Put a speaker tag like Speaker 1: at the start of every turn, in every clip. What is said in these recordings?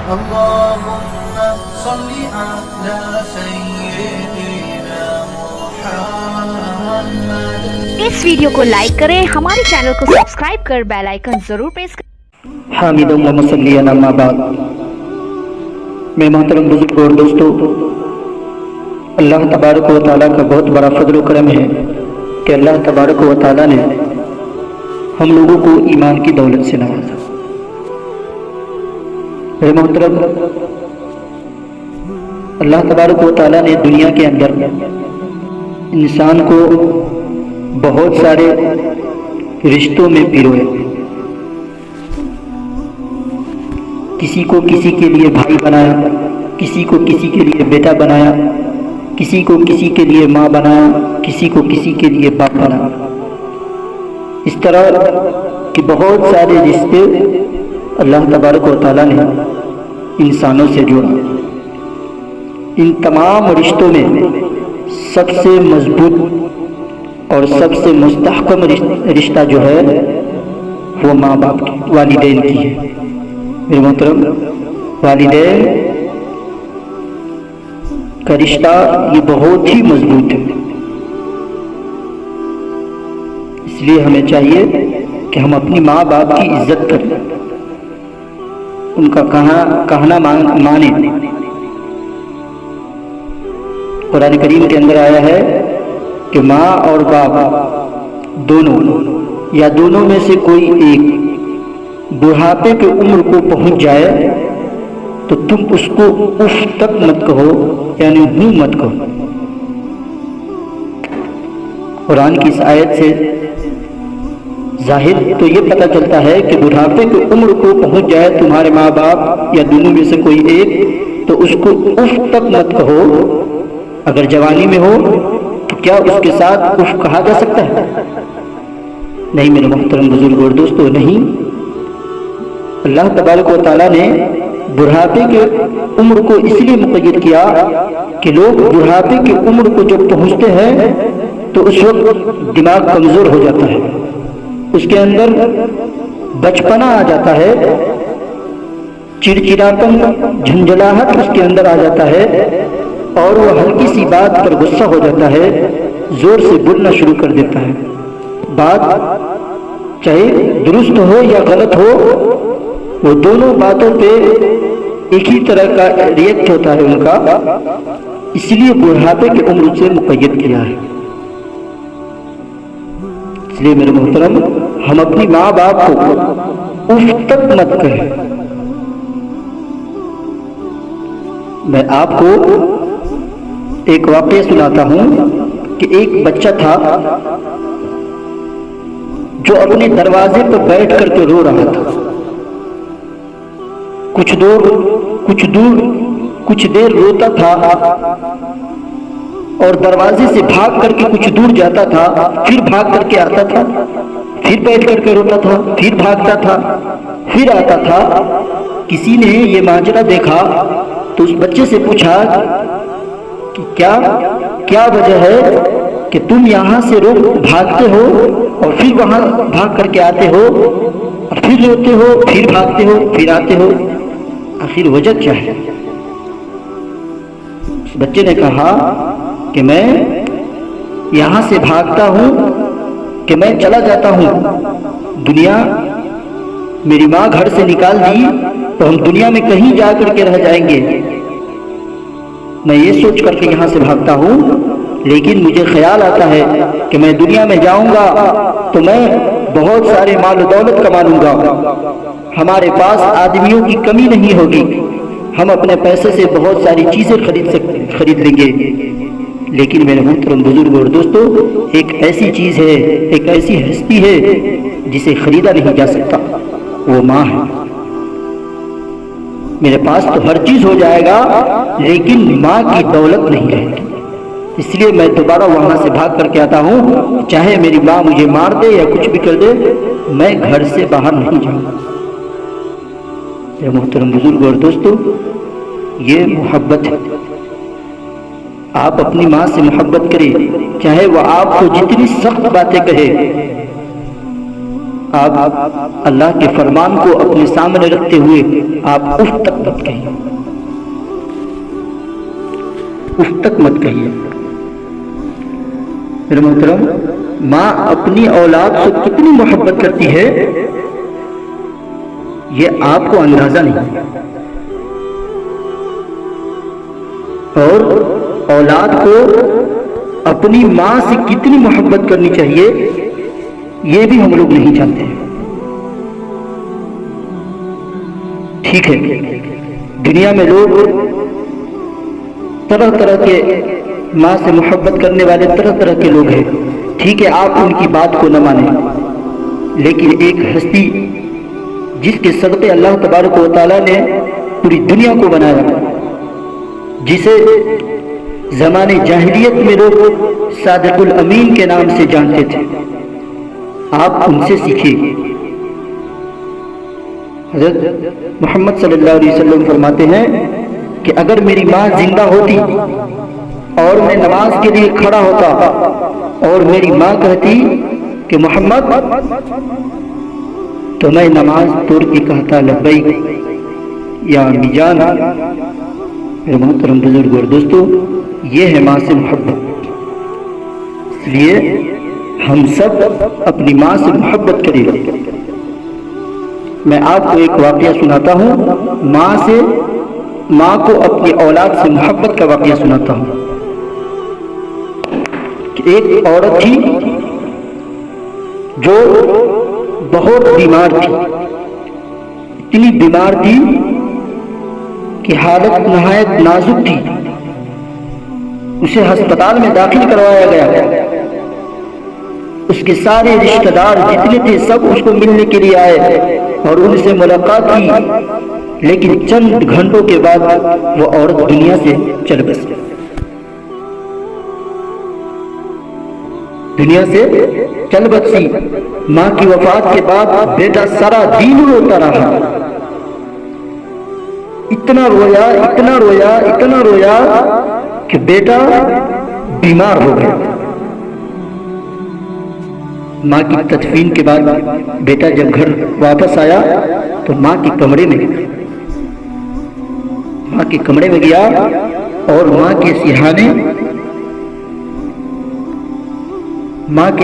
Speaker 1: اللهم صل على سيدنا محمد.
Speaker 2: اس ویڈیو کو لائک کریں، ہمارے چینل کو سبسکرائب کر بیل آئیکن ضرور پریس کریں.
Speaker 3: حامد و مصلیان اما بعد. میں محترم بزرگ اور دوستو، اللہ تبارک و تعالیٰ کا بہت بڑا فضل و کرم ہے کہ اللہ تبارک و تعالیٰ نے ہم لوگوں کو ایمان کی دولت سے نوازا. میرے محترم، اللہ تبارک و تعالیٰ نے دنیا کے اندر انسان کو بہت سارے رشتوں میں پروئے. کسی کو کسی کے لیے بھائی بنایا، کسی کو کسی کے لیے بیٹا بنایا، کسی کو کسی کے لیے ماں بنایا، کسی کو کسی کے لیے باپ بنایا. اس طرح کہ بہت سارے رشتے اللہ تبارک و تعالیٰ نے انسانوں سے جوڑا. ان تمام رشتوں میں سب سے مضبوط اور سب سے مستحکم رشتہ جو ہے وہ ماں باپ کی، والدین کی ہے. میرے محترم، والدین کا رشتہ یہ بہت ہی مضبوط ہے. اس لیے ہمیں چاہیے کہ ہم اپنی ماں باپ کی عزت کریں، ان کا کہنا مانیں. قرآن کریم کے اندر آیا ہے کہ ماں اور باپ دونوں یا دونوں میں سے کوئی ایک بڑھاپے کی عمر کو پہنچ جائے تو تم اس کو اف تک مت کہو، یعنی ہوں مت کہو. قرآن کی اس آیت سے ظاہر تو یہ پتہ چلتا ہے کہ بڑھاپے کی عمر کو پہنچ جائے تمہارے ماں باپ یا دونوں میں سے کوئی ایک تو اس کو اف تک مت کہو. اگر جوانی میں ہو تو کیا اس کے ساتھ اف کہا جا سکتا ہے؟ نہیں میرے محترم بزرگ اور دوستو، نہیں. اللہ تبارک و تعالیٰ نے بڑھاپے کے عمر کو اس لیے مقید کیا کہ لوگ بڑھاپے کی عمر کو جب پہنچتے ہیں تو اس وقت دماغ کمزور ہو جاتا ہے، اس کے اندر بچپنا آ جاتا ہے، چڑچڑاپن، جھنجھلاہٹ اس کے اندر آ جاتا ہے اور وہ ہلکی سی بات پر غصہ ہو جاتا ہے، زور سے بولنا شروع کر دیتا ہے. بات چاہے درست ہو یا غلط ہو، وہ دونوں باتوں پہ ایک ہی طرح کا ریئیکٹ ہوتا ہے ان کا. اس لیے بڑھاپے کی عمر سے مقید کیا ہے. اس لیے میرے محترم، ہم اپنی ماں باپ کو اف تک مت کہیں. میں آپ کو ایک واقعہ سناتا ہوں کہ ایک بچہ تھا جو اپنے دروازے پر بیٹھ کر کے رو رہا تھا. کچھ دیر روتا تھا اور دروازے سے بھاگ کر کے کچھ دور جاتا تھا، پھر بھاگ کر کے آتا تھا، پھر بیٹھ کر کے روتا تھا، پھر بھاگتا تھا، پھر آتا تھا. کسی نے یہ ماجرا دیکھا تو اس بچے سے پوچھا کہ کیا وجہ ہے کہ تم یہاں سے بھاگتے ہو اور پھر وہاں بھاگ کر کے آتے ہو اور پھر روتے ہو، پھر بھاگتے ہو، پھر آتے ہو، آخر وجہ کیا ہے؟ اس بچے نے کہا کہ میں یہاں سے بھاگتا ہوں کہ میں چلا جاتا ہوں. دنیا میری ماں گھر سے نکال دی تو ہم دنیا میں کہیں جا کر کے رہ جائیں گے. میں یہ سوچ کر کے یہاں سے بھاگتا ہوں، لیکن مجھے خیال آتا ہے کہ میں دنیا میں جاؤں گا تو میں بہت سارے مال و دولت کما لوں گا، ہمارے پاس آدمیوں کی کمی نہیں ہوگی، ہم اپنے پیسے سے بہت ساری چیزیں خرید لیں گے. لیکن میرے محترم بزرگ اور دوستو، ایک ایسی چیز ہے، ایک ایسی ہستی ہے جسے خریدا نہیں جا سکتا، وہ ماں ہے. میرے پاس تو ہر چیز ہو جائے گا لیکن ماں کی دولت نہیں رہے گی. اس لیے میں دوبارہ وہاں سے بھاگ کر کے آتا ہوں، چاہے میری ماں مجھے مار دے یا کچھ بھی کر دے، میں گھر سے باہر نہیں جاؤں گا. میرے محترم بزرگ اور دوستو، یہ محبت ہے. آپ اپنی ماں سے محبت کریں، چاہے وہ آپ کو جتنی سخت باتیں کہے. آپ اللہ کے فرمان کو اپنے سامنے رکھتے ہوئے آپ اف تک مت کہیے، اف تک مت کہیے۔ میرے محترم، ماں اپنی اولاد سے کتنی محبت کرتی ہے یہ آپ کو اندازہ نہیں، اور اولاد کو اپنی ماں سے کتنی محبت کرنی چاہیے یہ بھی ہم لوگ نہیں جانتے۔ ٹھیک ہے، دنیا میں لوگ طرح طرح کے ماں سے محبت کرنے والے طرح طرح کے لوگ ہیں، ٹھیک ہے، آپ ان کی بات کو نہ مانیں، لیکن ایک ہستی جس کے صدقے اللہ تبارک و تعالیٰ نے پوری دنیا کو بنایا، جسے زمانے جاہلیت میں لوگ صادق الامین کے نام سے جانتے تھے، آپ ان سے سیکھیے۔ حضرت محمد صلی اللہ علیہ وسلم فرماتے ہیں کہ اگر میری ماں زندہ ہوتی اور میں نماز کے لیے کھڑا ہوتا اور میری ماں کہتی کہ محمد، تو میں نماز توڑ کے کہتا لبیک یا امی جان۔ میرے محترم بزرگ اور دوستو، یہ ہے ماں سے محبت، اس لیے ہم سب اپنی ماں سے محبت کریں۔ میں آپ کو ایک واقعہ سناتا ہوں، ماں کو اپنی اولاد سے محبت کا واقعہ سناتا ہوں۔ ایک عورت تھی جو بہت بیمار تھی، اتنی بیمار تھی کہ حالت نہایت نازک تھی، اسے ہسپتال میں داخل کروایا گیا۔ اس کے سارے رشتہ دار جتنے تھے سب اس کو ملنے کے لیے آئے اور ان سے ملاقات کی، لیکن چند گھنٹوں کے بعد وہ عورت دنیا سے چل بسی، دنیا سے چل بسی۔ ماں کی وفات کے بعد بیٹا سارا دن روتا رہا، اتنا رویا اتنا رویا اتنا رویا کہ بیٹا بیمار ہو گیا۔ ماں کی تدفین کے بعد بیٹا جب گھر واپس آیا تو ماں کے کمرے میں گیا اور ماں کے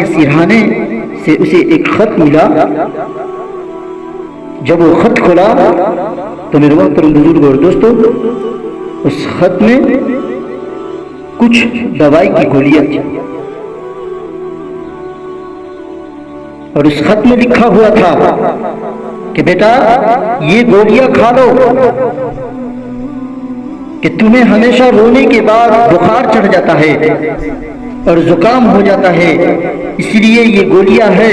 Speaker 3: سرہانے سے اسے ایک خط ملا۔ جب وہ خط کھولا تو میرے محترم بزرگ اور دوستو، اس خط میں کچھ دوائی کی گولیاں تھی، اور اس خط میں لکھا ہوا تھا کہ بیٹا یہ گولیاں کھا لو، کہ تمہیں ہمیشہ رونے کے بعد بخار چڑھ جاتا ہے اور زکام ہو جاتا ہے، اس لیے یہ گولیاں ہے،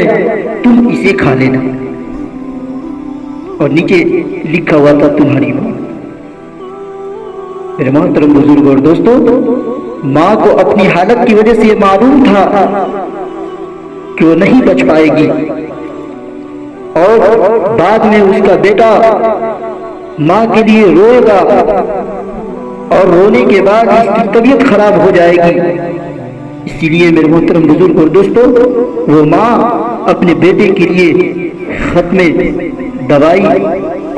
Speaker 3: تم اسے کھا لینا۔ اور نیچے لکھا ہوا تھا تمہاری ماں۔ میرے محترم بزرگ اور دوستو، ماں کو اپنی حالت کی وجہ سے یہ معلوم تھا کہ وہ نہیں بچ پائے گی، اور بعد میں اس کا بیٹا ماں کے لیے روئے گا اور رونے کے بعد اس کی طبیعت خراب ہو جائے گی۔ اسی لیے میرے محترم بزرگ اور دوستو، وہ ماں اپنے بیٹے کے لیے خط میں دوائی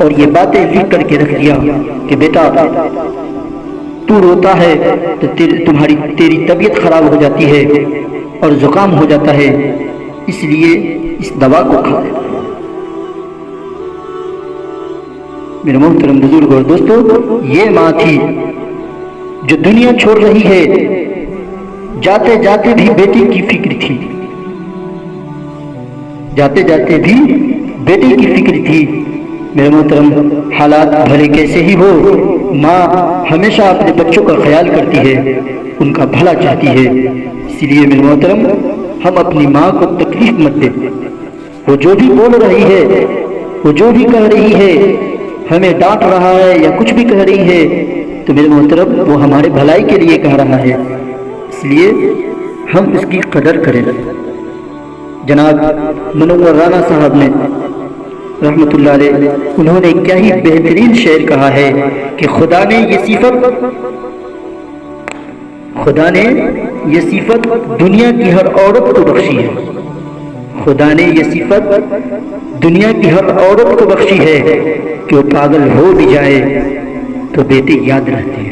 Speaker 3: اور یہ باتیں لکھ کر کے رکھ دیا کہ بیٹا تو روتا ہے تو تیری طبیعت خراب ہو جاتی ہے اور زکام ہو جاتا ہے، اس لیے اس دوا کو کھا۔ میرے محترم بزرگ اور دوستو، یہ ماں تھی جو دنیا چھوڑ رہی ہے، جاتے جاتے بھی بیٹے کی فکر تھی، جاتے جاتے بھی بیٹے کی فکر تھی۔ میرے محترم، حالات بھلے کیسے ہی ہو، ماں ہمیشہ اپنے بچوں کا خیال کرتی ہے، ان کا بھلا چاہتی ہے۔ اسی لیے میرے محترم، ہم اپنی ماں کو تکلیف مت دیں، وہ جو بھی بول رہی ہے، وہ جو بھی کہہ رہی ہے، ہمیں ڈانٹ رہا ہے یا کچھ بھی کہہ رہی ہے، تو میرے محترم وہ ہمارے بھلائی کے لیے کہہ رہا ہے، اس لیے ہم اس کی قدر کریں۔ جناب منور رانا صاحب نے رحمت اللہ علیہ، انہوں نے کیا ہی بہترین شعر کہا ہے کہ خدا نے یہ صفت دنیا کی ہر عورت کو بخشی ہے، خدا نے یہ صفت دنیا کی ہر عورت کو بخشی ہے کہ وہ پاگل ہو بھی جائے تو بیٹے یاد رہتے ہیں۔